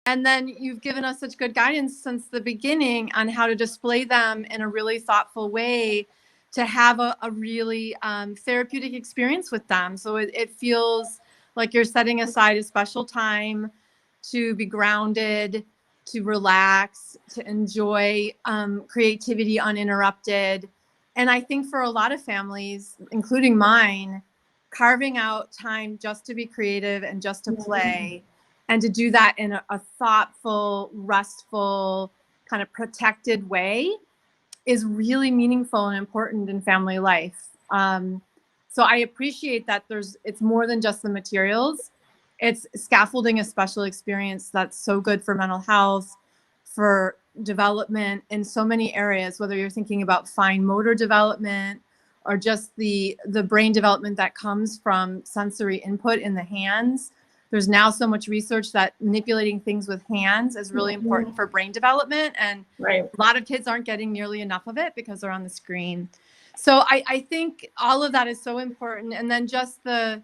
And then you've given us such good guidance since the beginning on how to display them in a really thoughtful way to have a really therapeutic experience with them. So it feels like you're setting aside a special time to be grounded, to relax, to enjoy creativity uninterrupted. And I think for a lot of families, including mine, carving out time just to be creative and just to play and to do that in a thoughtful, restful, kind of protected way is really meaningful and important in family life. So I appreciate that it's more than just the materials. It's scaffolding a special experience that's so good for mental health, for development in so many areas, whether you're thinking about fine motor development or just the brain development that comes from sensory input in the hands. There's now so much research that manipulating things with hands is really important for brain development. And a lot of kids aren't getting nearly enough of it because they're on the screen. So I think all of that is so important. And then just the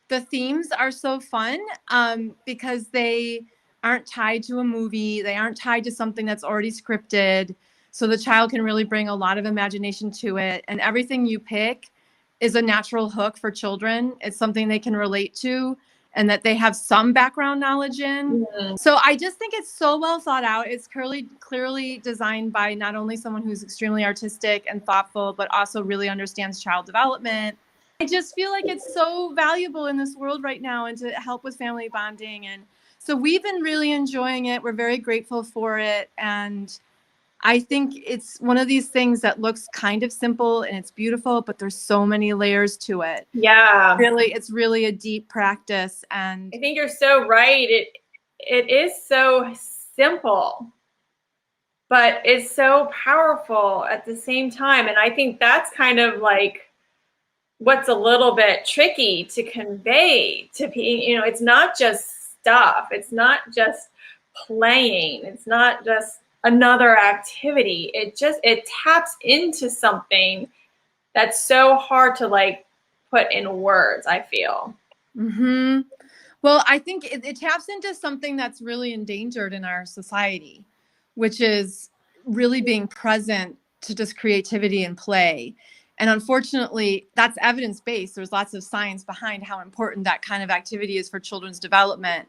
themes are so fun because they aren't tied to a movie. They aren't tied to something that's already scripted. So the child can really bring a lot of imagination to it. And everything you pick is a natural hook for children. It's something they can relate to and that they have some background knowledge in. So I just think it's so well thought out. It's clearly designed by not only someone who's extremely artistic and thoughtful, but also really understands child development. I just feel like it's so valuable in this world right now and to help with family bonding. And so we've been really enjoying it. We're very grateful for it. And I think it's one of these things that looks kind of simple and it's beautiful, but there's so many layers to it. Yeah. It's really a deep practice. And I think you're so right. It is so simple, but it's so powerful at the same time. And I think that's kind of like what's a little bit tricky to convey to people. It's not just stuff. It's not just playing. It's not just another activity. It taps into something that's so hard to like put in words, I feel. Well, I think it taps into something that's really endangered in our society, which is really being present to just creativity and play. And unfortunately, that's evidence-based. There's lots of science behind how important that kind of activity is for children's development.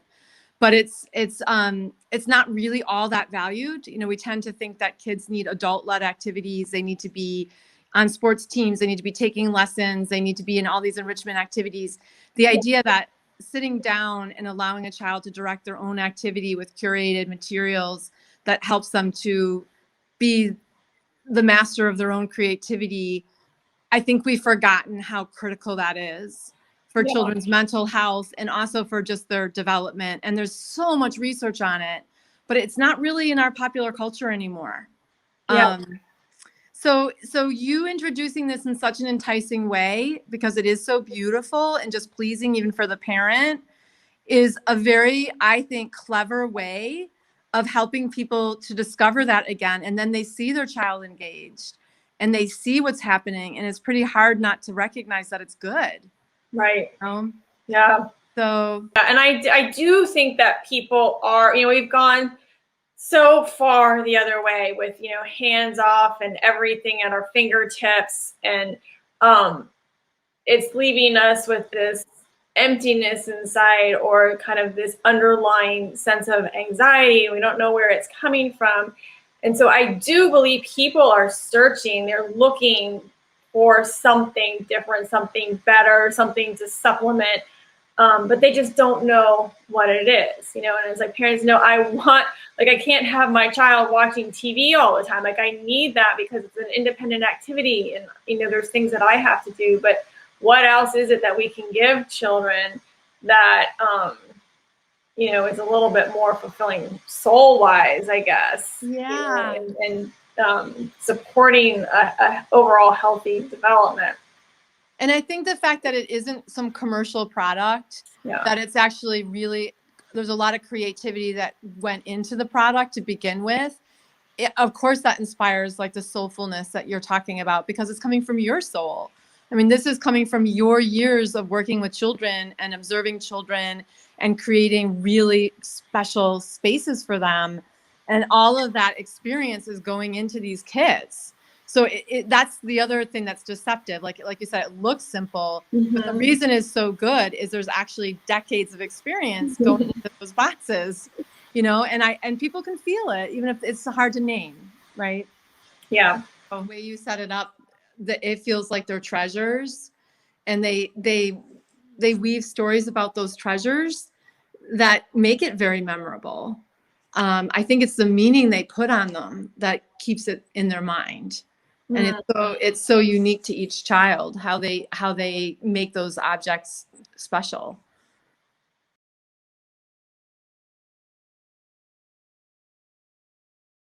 But it's not really all that valued. We tend to think that kids need adult-led activities. They need to be on sports teams. They need to be taking lessons. They need to be in all these enrichment activities. The idea that sitting down and allowing a child to direct their own activity with curated materials that helps them to be the master of their own creativity, I think we've forgotten how critical that is for children's mental health and also for just their development. And there's so much research on it, but it's not really in our popular culture anymore. So you introducing this in such an enticing way, because it is so beautiful and just pleasing even for the parent, is a very, I think, clever way of helping people to discover that again. And then they see their child engaged and they see what's happening. And it's pretty hard not to recognize that it's good. Right. Yeah. So, and I do think that people are, we've gone so far the other way with, hands off and everything at our fingertips. And it's leaving us with this emptiness inside or kind of this underlying sense of anxiety. We don't know where it's coming from. And so I do believe people are searching, they're looking for something different, something better, something to supplement, but they just don't know what it is, and it's like parents know I can't have my child watching TV all the time. Like I need that because it's an independent activity and, there's things that I have to do, but what else is it that we can give children that, is a little bit more fulfilling soul-wise, I guess. Yeah. And supporting a overall healthy development. And I think the fact that it isn't some commercial product, that it's actually really, there's a lot of creativity that went into the product to begin with. Of course, that inspires like the soulfulness that you're talking about because it's coming from your soul. I mean, this is coming from your years of working with children and observing children and creating really special spaces for them. And all of that experience is going into these kits. So that's the other thing that's deceptive. Like you said, it looks simple, but the reason it's so good is there's actually decades of experience going into those boxes, you know, and people can feel it, even if it's hard to name, right? Yeah. The way you set it up, that it feels like they're treasures, and they weave stories about those treasures that make it very memorable. I think it's the meaning they put on them that keeps it in their mind. And it's so unique to each child how they make those objects special.